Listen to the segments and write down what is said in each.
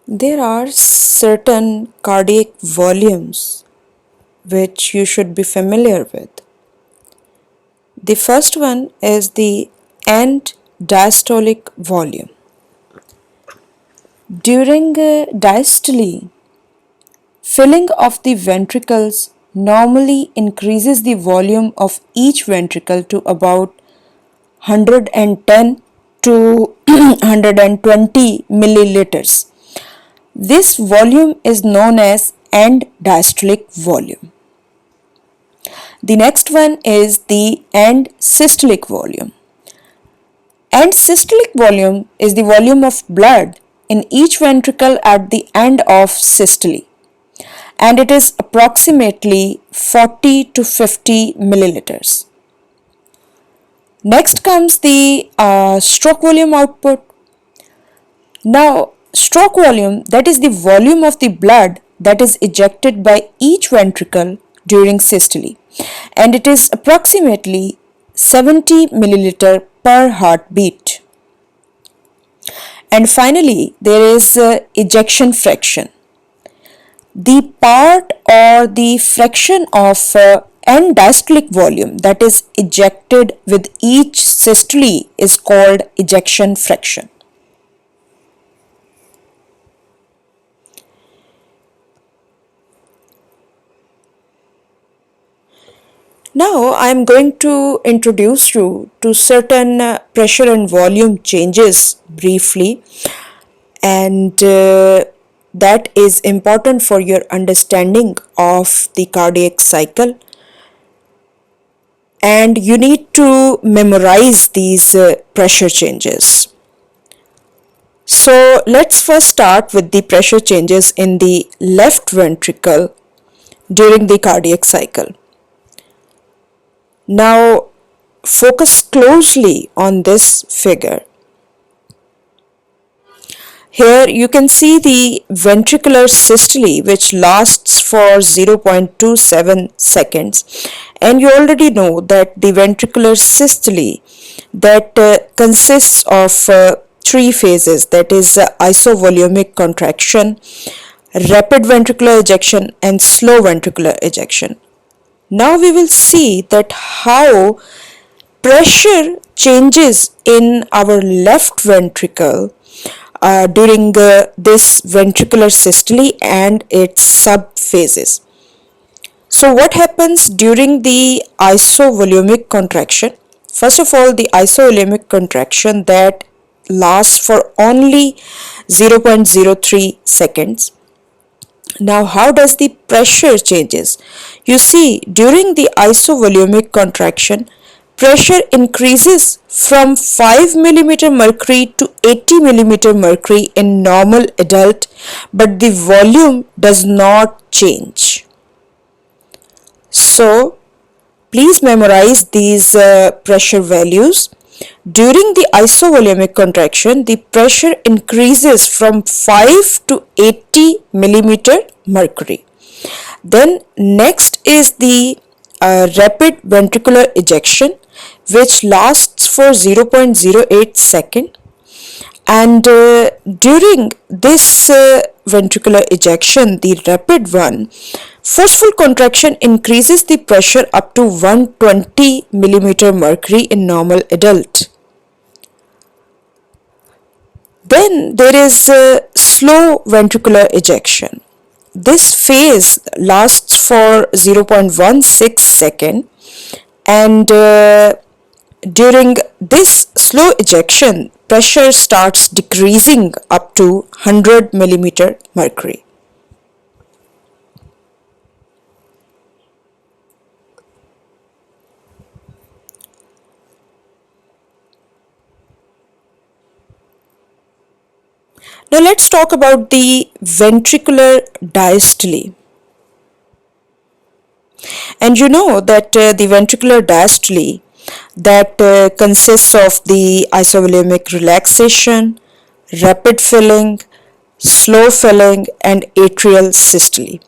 There are certain cardiac volumes which you should be familiar with. The first one is the end diastolic volume. During diastole, filling of the ventricles normally increases the volume of each ventricle to about 110 to 120 milliliters. This volume is known as end diastolic volume. The next one is the end systolic volume. End systolic volume is the volume of blood in each ventricle at the end of systole, and it is approximately 40 to 50 milliliters. Next comes the stroke volume output. Now, stroke volume, that is the volume of the blood that is ejected by each ventricle during systole, and it is approximately 70 milliliter per heartbeat. And finally, there is ejection fraction. The part or the fraction of end diastolic volume that is ejected with each systole is called ejection fraction. Now I am going to introduce you to certain pressure and volume changes briefly, and that is important for your understanding of the cardiac cycle, and you need to memorize these pressure changes. So let's first start with the pressure changes in the left ventricle during the cardiac cycle. Now focus closely on this figure. Here you can see the ventricular systole, which lasts for 0.27 seconds, and you already know that the ventricular systole that consists of three phases, that is isovolumic contraction, rapid ventricular ejection and slow ventricular ejection. Now we will see that how pressure changes in our left ventricle during this ventricular systole and its subphases. So what happens during the isovolumic contraction? First of all, the isovolumic contraction that lasts for only 0.03 seconds. Now how does the pressure changes? You see, during the isovolumic contraction, pressure increases from 5 mm mercury to 80 mm mercury in normal adult, but the volume does not change. So please memorize these pressure values. During the isovolumic contraction, the pressure increases from 5 to 80 millimeter mercury. Then next is the rapid ventricular ejection, which lasts for 0.08 second, and during this ventricular ejection, the rapid one, forceful contraction increases the pressure up to 120 millimeter mercury in normal adult. Then there is slow ventricular ejection. This phase lasts for 0.16 second, and during this slow ejection, pressure starts decreasing up to 100 millimeter mercury. Now let's talk about the ventricular diastole. And you know that the ventricular diastole that consists of the isovolumic relaxation, rapid filling, slow filling and atrial systole.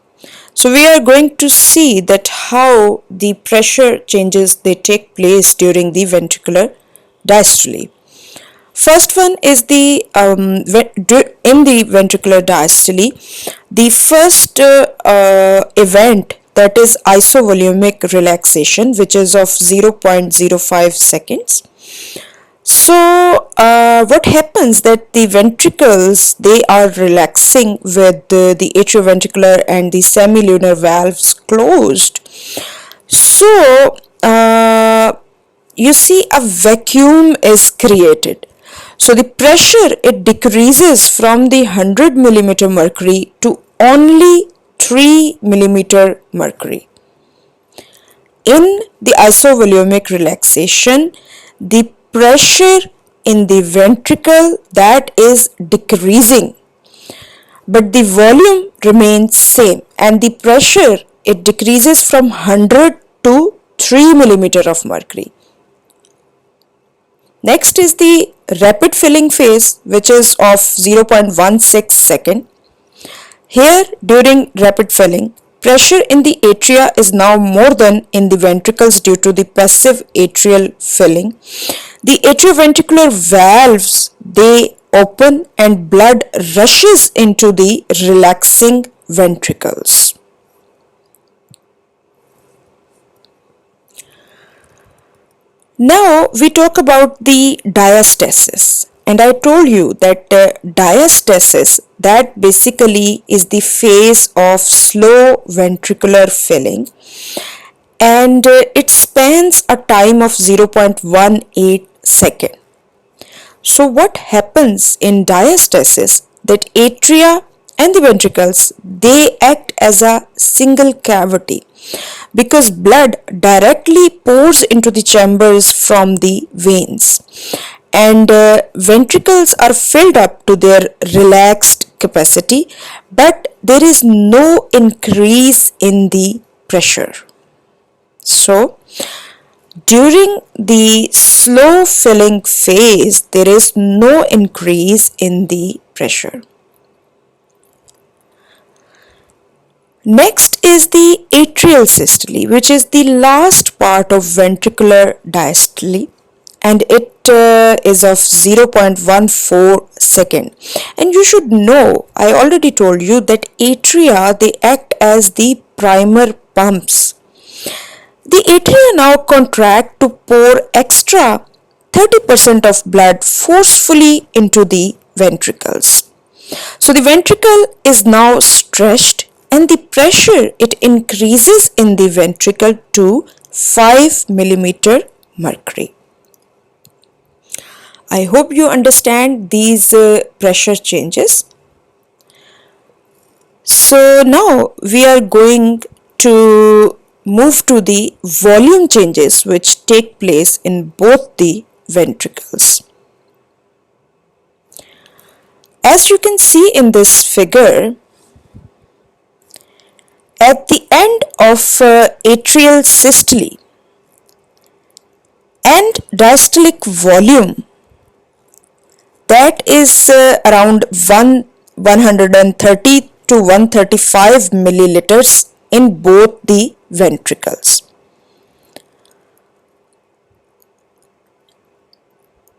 So we are going to see that how the pressure changes they take place during the ventricular diastole. First one is the in the ventricular diastole, the first event, that is isovolumic relaxation, which is of 0.05 seconds. So what happens that the ventricles, they are relaxing with the atrioventricular and the semilunar valves closed. So you see a vacuum is created. So the pressure, it decreases from the 100 millimeter mercury to only 3 millimeter mercury. In the isovolumic relaxation, the pressure in the ventricle, that is decreasing, but the volume remains same, and the pressure, it decreases from 100 to 3 millimeter of mercury. Next is the rapid filling phase, which is of 0.16 second. Here, during rapid filling, pressure in the atria is now more than in the ventricles due to the passive atrial filling. The atrioventricular valves, they open and blood rushes into the relaxing ventricles. Now we talk about the diastasis, and I told you that diastasis, that basically is the phase of slow ventricular filling, and it spans a time of 0.18 second. So what happens in diastasis, that atria and the ventricles, they act as a single cavity, because blood directly pours into the chambers from the veins, and ventricles are filled up to their relaxed capacity, but there is no increase in the pressure. So during the slow filling phase, there is no increase in the pressure. Next is the atrial systole, which is the last part of ventricular diastole, and it is of 0.14 second. And you should know, I already told you that atria, they act as the primer pumps. The atria now contract to pour extra 30% of blood forcefully into the ventricles. So the ventricle is now stretched, and the pressure, it increases in the ventricle to 5 millimeter mercury. I hope you understand these pressure changes. So now we are going to move to the volume changes which take place in both the ventricles. As you can see in this figure, at the end of atrial systole, and diastolic volume, that is around 130 to 135 milliliters in both the ventricles.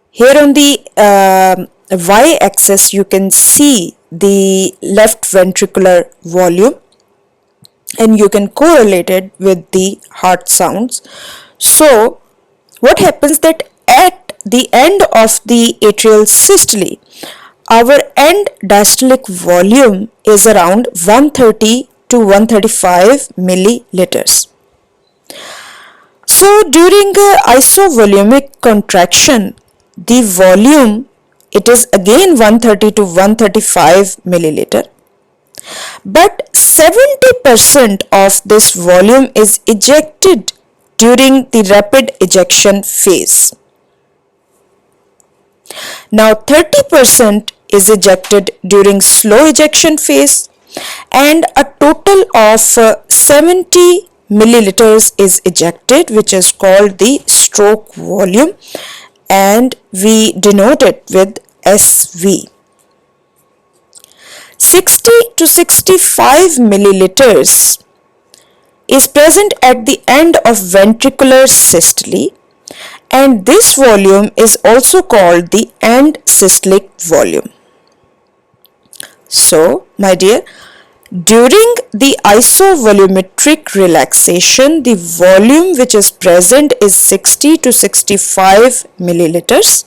Here on the y-axis, you can see the left ventricular volume, and you can correlate it with the heart sounds. So what happens that at the end of the atrial systole, our end diastolic volume is around 130 to 135 milliliters. So during isovolumic contraction, the volume, it is again 130 to 135 milliliter, but 70% of this volume is ejected during the rapid ejection phase. Now 30% is ejected during slow ejection phase, and a total of 70 milliliters is ejected, which is called the stroke volume, and we denote it with SV. 60 to 65 milliliters is present at the end of ventricular systole, and this volume is also called the end systolic volume. So, my dear, during the isovolumetric relaxation, the volume which is present is 60 to 65 milliliters.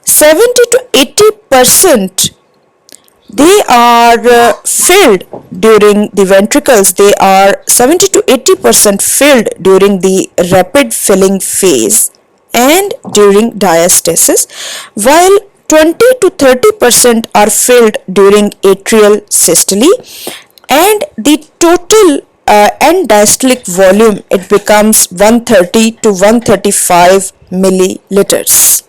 70 to 80% they are filled during the ventricles. They are 70 to 80% filled during the rapid filling phase and during diastasis, while 20 to 30% are filled during atrial systole, and the total end diastolic volume, it becomes 130 to 135 milliliters.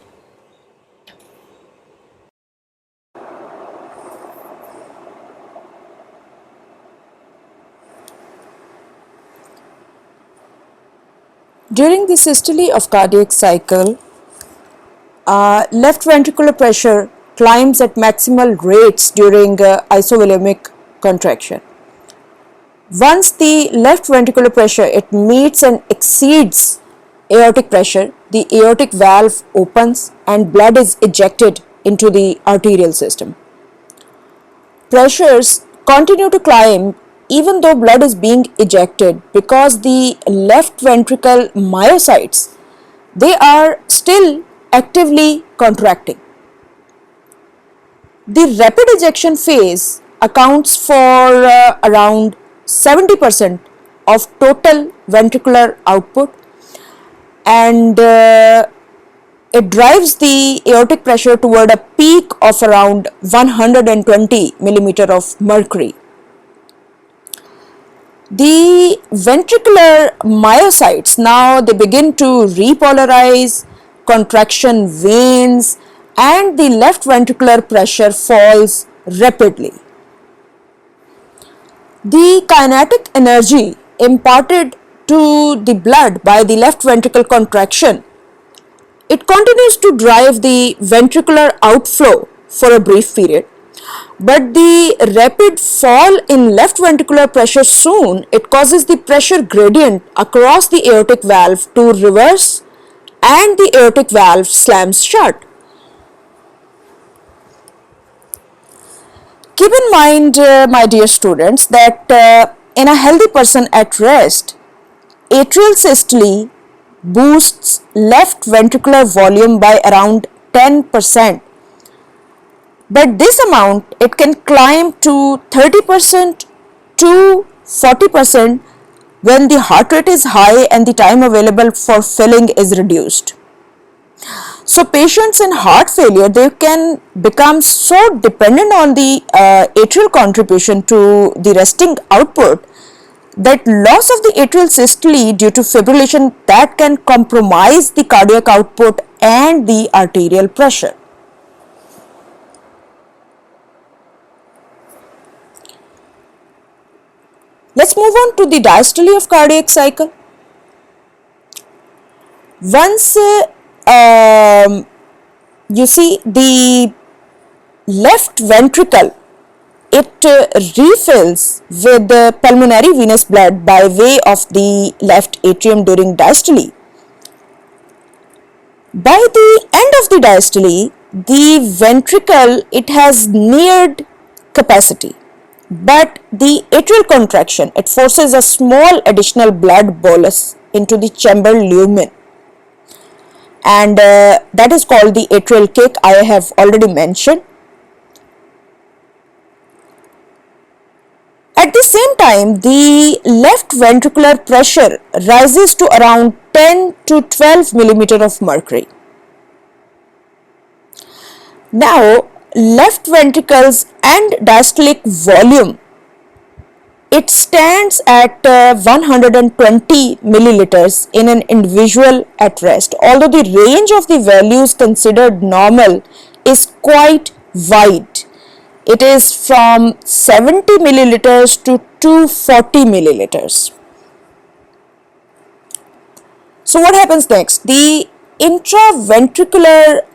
During the systole of cardiac cycle, left ventricular pressure climbs at maximal rates during isovolumic contraction. Once the left ventricular pressure it meets and exceeds aortic pressure, the aortic valve opens and blood is ejected into the arterial system. Pressures continue to climb even though blood is being ejected because the left ventricle myocytes, they are still actively contracting. The rapid ejection phase accounts for around 70% of total ventricular output, and it drives the aortic pressure toward a peak of around 120 millimeter of mercury. The ventricular myocytes, now they begin to repolarize, contraction wanes, and the left ventricular pressure falls rapidly. The kinetic energy imparted to the blood by the left ventricle contraction, it continues to drive the ventricular outflow for a brief period, but the rapid fall in left ventricular pressure soon, it causes the pressure gradient across the aortic valve to reverse and the aortic valve slams shut. Keep in mind, my dear students, that in a healthy person at rest, atrial systole boosts left ventricular volume by around 10%. But this amount, it can climb to 30% to 40% when the heart rate is high and the time available for filling is reduced. So patients in heart failure, they can become so dependent on the atrial contribution to the resting output that loss of the atrial systole due to fibrillation, that can compromise the cardiac output and the arterial pressure. Let's move on to the diastole of cardiac cycle. Once you see the left ventricle, it refills with the pulmonary venous blood by way of the left atrium during diastole. By the end of the diastole, the ventricle, it has neared capacity, but the atrial contraction, it forces a small additional blood bolus into the chamber lumen, and that is called the atrial kick. I have already mentioned. At the same time, the left ventricular pressure rises to around 10 to 12 millimeter of mercury. Now, left ventricle's end diastolic volume, it stands at 120 milliliters in an individual at rest, although the range of the values considered normal is quite wide. It is from 70 milliliters to 240 milliliters. So what happens next? The intraventricular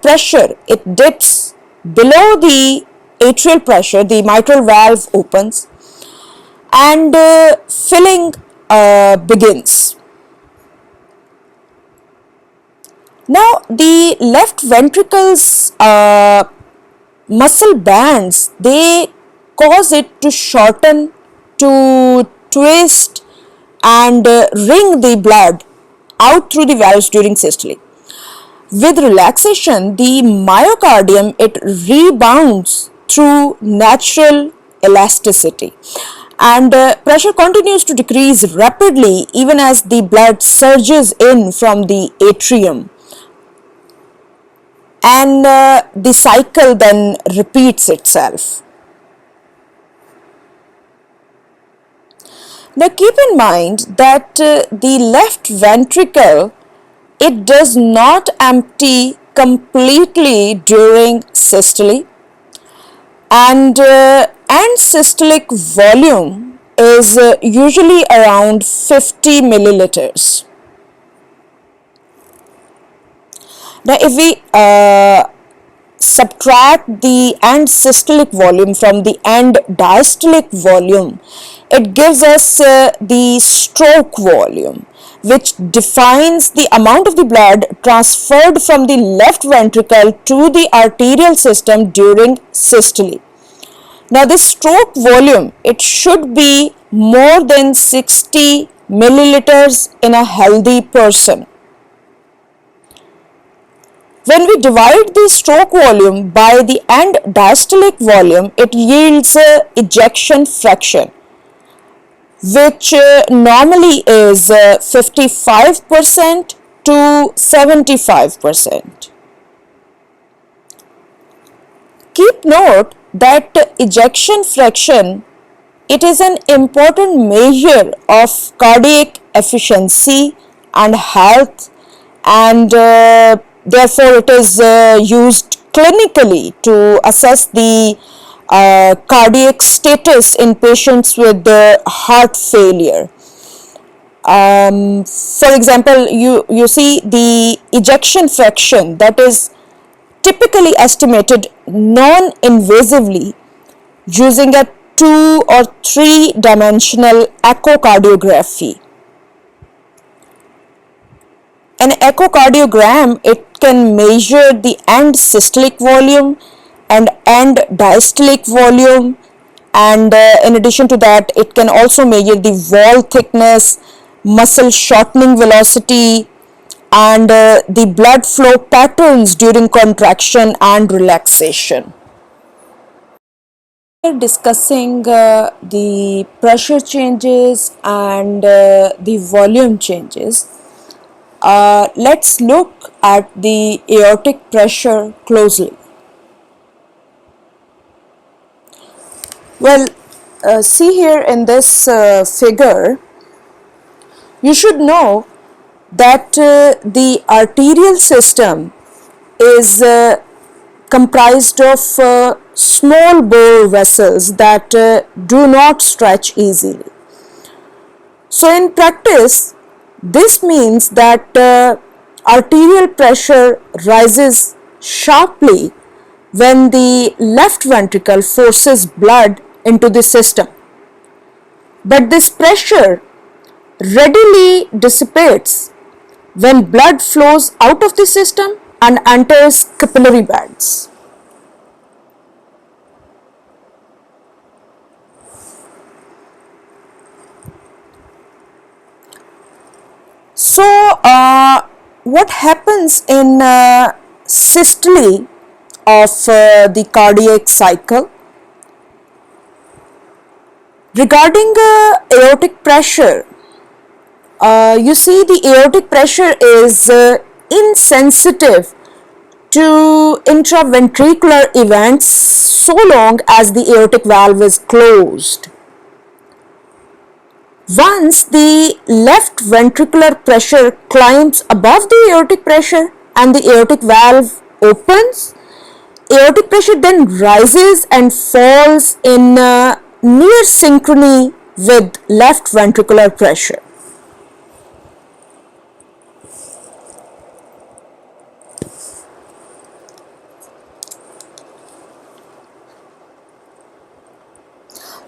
pressure, it dips below the atrial pressure, the mitral valve opens and filling begins. Now the left ventricle's muscle bands, they cause it to shorten, to twist and wring the blood out through the valves during systole. With relaxation, the myocardium, it rebounds through natural elasticity, and pressure continues to decrease rapidly even as the blood surges in from the atrium, and the cycle then repeats itself. Now keep in mind that the left ventricle, it does not empty completely during systole, and end systolic volume is usually around 50 milliliters. Now if we subtract the end systolic volume from the end diastolic volume, it gives us the stroke volume, which defines the amount of the blood transferred from the left ventricle to the arterial system during systole. Now this stroke volume, it should be more than 60 milliliters in a healthy person. When we divide the stroke volume by the end diastolic volume, it yields ejection fraction, which normally is 55% to 75%. Keep note that ejection fraction, it is an important measure of cardiac efficiency and health, and therefore it is used clinically to assess the cardiac status in patients with heart failure. For example, you see the ejection fraction that is typically estimated non-invasively using a 2 or 3 dimensional echocardiography. An echocardiogram, it can measure the end systolic volume and end diastolic volume, and in addition to that, it can also measure the wall thickness, muscle shortening velocity, and the blood flow patterns during contraction and relaxation. We are discussing the pressure changes and the volume changes. Let's look at the aortic pressure closely. Well, see here in this figure, you should know that the arterial system is comprised of small bore vessels that do not stretch easily. So in practice, this means that arterial pressure rises sharply when the left ventricle forces blood into the system. But this pressure readily dissipates when blood flows out of the system and enters capillary beds. So what happens in systole of the cardiac cycle? Regarding aortic pressure, you see the aortic pressure is insensitive to intraventricular events so long as the aortic valve is closed. Once the left ventricular pressure climbs above the aortic pressure and the aortic valve opens, aortic pressure then rises and falls in near synchrony with left ventricular pressure.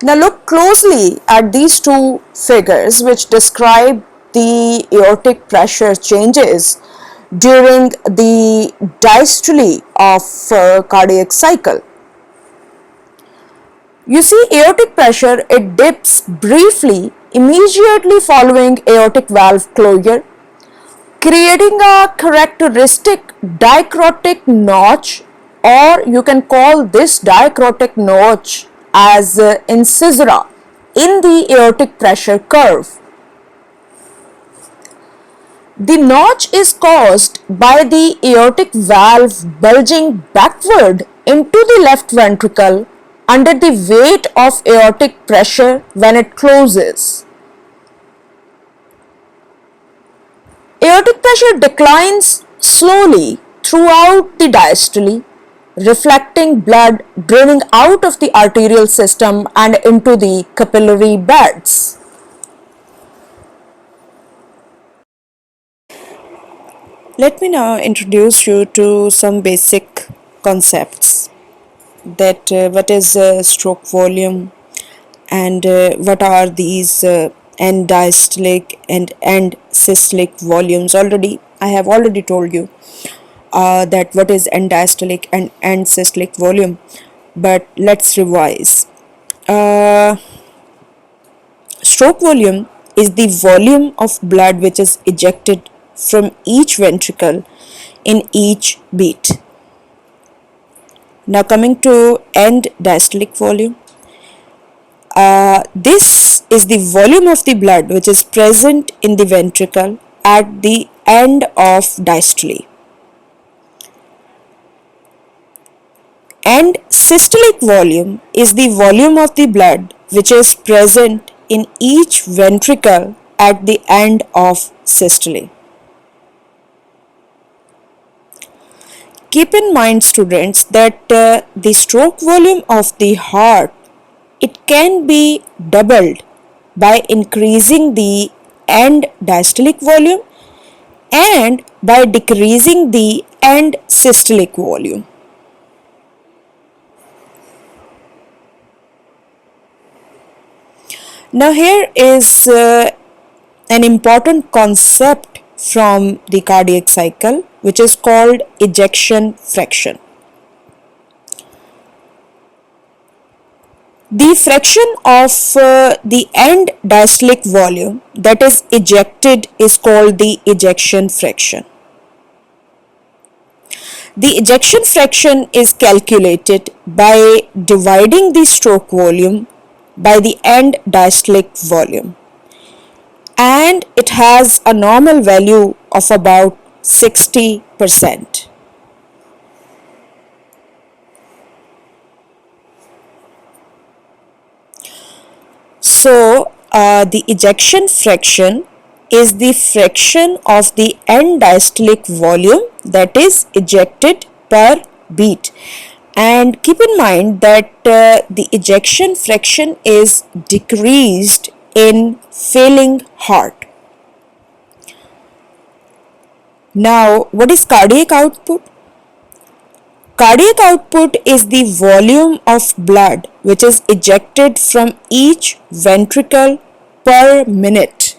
Now look closely at these two figures which describe the aortic pressure changes during the diastole of cardiac cycle. You see, aortic pressure, it dips briefly immediately following aortic valve closure, creating a characteristic dicrotic notch, or you can call this dicrotic notch as incisura in the aortic pressure curve. The notch is caused by the aortic valve bulging backward into the left ventricle under the weight of aortic pressure when it closes. Aortic pressure declines slowly throughout the diastole, reflecting blood draining out of the arterial system and into the capillary beds. Let me now introduce you to some basic concepts, that what is stroke volume, and what are these end diastolic and end systolic volumes. I have already told you that what is end diastolic and end systolic volume, but let's revise. Stroke volume is the volume of blood which is ejected from each ventricle in each beat. Now coming to end diastolic volume, this is the volume of the blood which is present in the ventricle at the end of diastole. End systolic volume is the volume of the blood which is present in each ventricle at the end of systole. Keep in mind, students, that the stroke volume of the heart, it can be doubled by increasing the end diastolic volume and by decreasing the end systolic volume. Now here is an important concept from the cardiac cycle, which is called ejection fraction. The fraction of the end diastolic volume that is ejected is called the ejection fraction. The ejection fraction is calculated by dividing the stroke volume by the end diastolic volume, and it has a normal value of about 60%. So the ejection fraction is the fraction of the end diastolic volume that is ejected per beat. And keep in mind that the ejection fraction is decreased in failing heart. Now, what is cardiac output? Cardiac output is the volume of blood which is ejected from each ventricle per minute.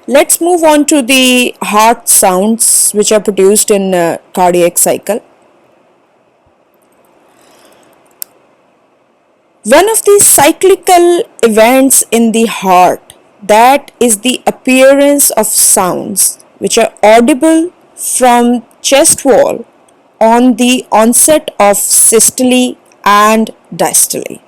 Let's move on to the heart sounds which are produced in cardiac cycle. One of the cyclical events in the heart, that is the appearance of sounds which are audible from chest wall on the onset of systole and diastole.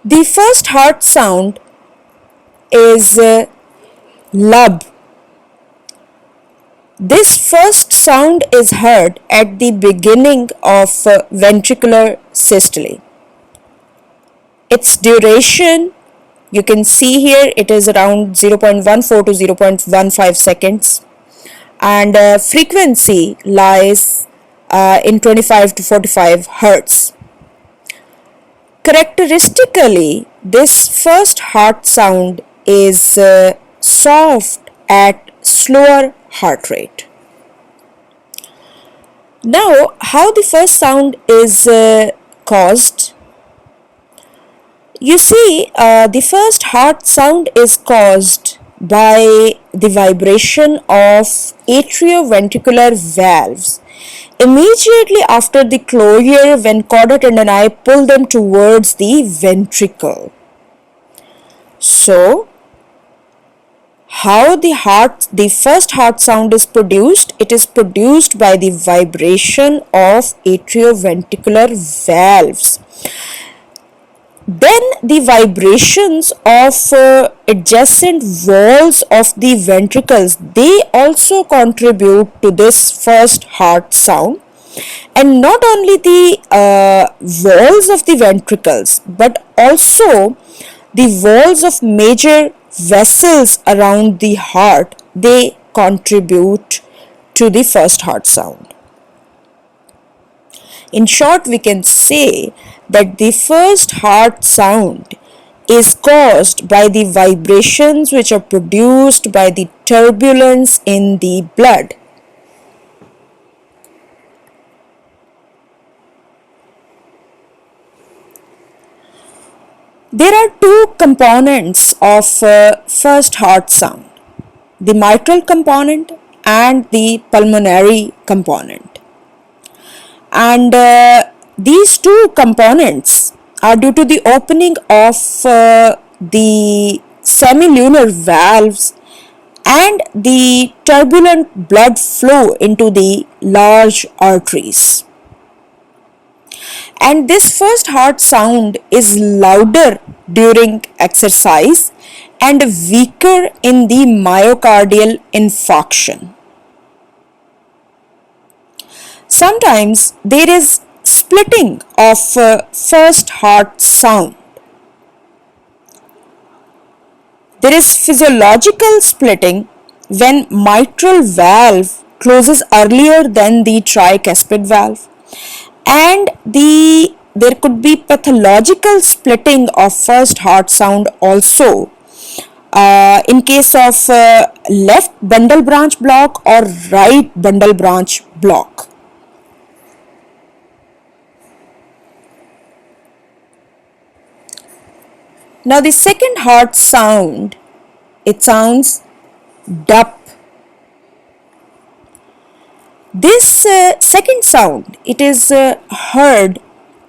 The first heart sound is lub. This first sound is heard at the beginning of ventricular systole. Its duration, you can see here, it is around 0.14 to 0.15 seconds, and frequency lies in 25 to 45 hertz. Characteristically, this first heart sound is soft at slower heart rate. Now, how the first sound is caused? You see, the first heart sound is caused by the vibration of atrioventricular valves immediately after the closure when chord and I pull them towards the ventricle. So, how the first heart sound is produced? It is produced by the vibration of atrioventricular valves. Then the vibrations of adjacent walls of the ventricles, they also contribute to this first heart sound. And not only the walls of the ventricles, but also the walls of major vessels around the heart, they contribute to the first heart sound. In short, we can say that the first heart sound is caused by the vibrations which are produced by the turbulence in the blood. There are two components of first heart sound, the mitral component and the pulmonary component. And these two components are due to the opening of the semilunar valves and the turbulent blood flow into the large arteries. And this first heart sound is louder during exercise and weaker in the myocardial infarction. Sometimes there is splitting of first heart sound. There is physiological splitting when mitral valve closes earlier than the tricuspid valve, and there could be pathological splitting of first heart sound also in case of left bundle branch block or right bundle branch block. Now the second heart sound, it sounds dup. This second sound, it is heard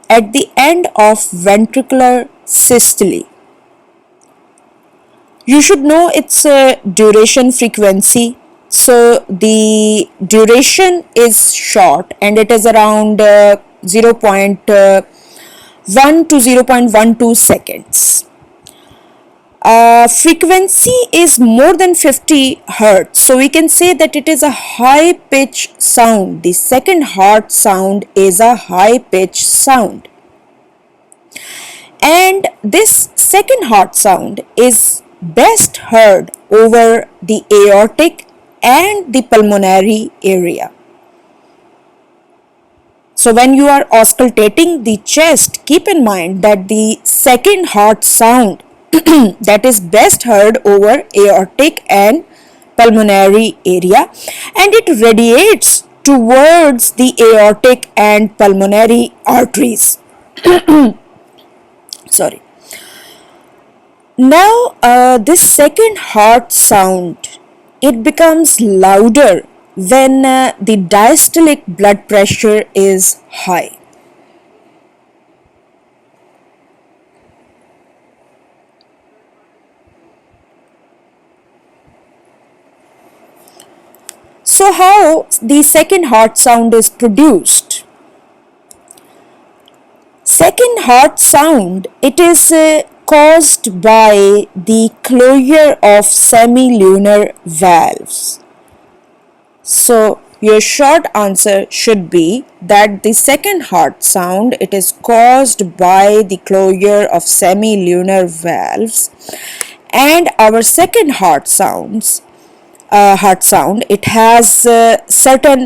at the end of ventricular systole. You should know its duration frequency. So the duration is short and it is around 0.1 to 0.12 seconds. Frequency is more than 50 hertz, so we can say that it is a high pitch sound. The second heart sound is a high pitch sound, and this second heart sound is best heard over the aortic and the pulmonary area. So when you are auscultating the chest, keep in mind that the second heart sound that is best heard over aortic and pulmonary area, and it radiates towards the aortic and pulmonary arteries. Sorry. Now this second heart sound, it becomes louder when the diastolic blood pressure is high. So how the second heart sound is produced? Second heart sound, it is caused by the closure of semilunar valves. So your short answer should be that the second heart sound, it is caused by the closure of semilunar valves, and our second heart sound, it has certain